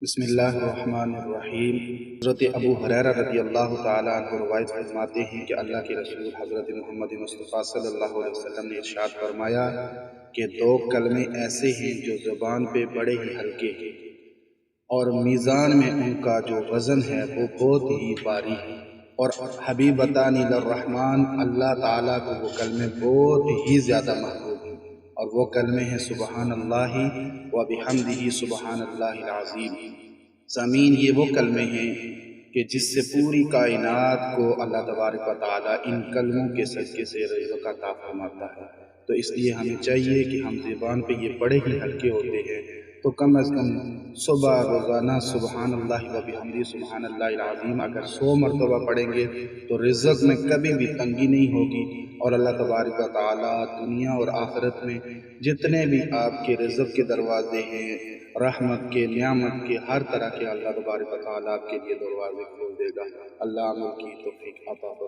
بسم اللہ الرحمن الرحیم۔ حضرت ابو ہریرہ رضی اللہ تعالیٰ عنہ روایت فرماتے ہیں کہ اللہ کے رسول حضرت محمد مصطفیٰ صلی اللہ علیہ وسلم نے ارشاد فرمایا کہ دو کلمے ایسے ہیں جو زبان پہ بڑے ہی ہلکے ہیں اور میزان میں ان کا جو وزن ہے وہ بہت ہی بھاری ہے، اور حبیبتان للرحمن، اللہ تعالیٰ کو وہ کلمے بہت ہی زیادہ محبوب ہیں، اور وہ کلمے ہیں سبحان اللہ و بحمدہ سبحان اللہ العظیم۔ سامعین، یہ وہ کلمے ہیں کہ جس سے پوری کائنات کو اللہ تبارک و تعالیٰ ان کلموں کے صدقے سے رزق عطا فرماتا ہے۔ تو اس لیے ہمیں چاہیے کہ ہم زبان پہ یہ بڑے ہی ہلکے ہوتے ہیں تو کم از کم صبح روزانہ سبحان اللہ و بحمدہ سبحان اللہ العظیم اگر 100 مرتبہ پڑھیں گے تو رزق میں کبھی بھی تنگی نہیں ہوگی، اور اللہ تبارک و تعالیٰ دنیا اور آخرت میں جتنے بھی آپ کے رزق کے دروازے ہیں، رحمت کے، نعمت کے، ہر طرح کے، اللہ تبارک و تعالیٰ آپ کے لیے دروازے کھول دے گا۔ اللہ عمل کی توفیق عطا فرمائے۔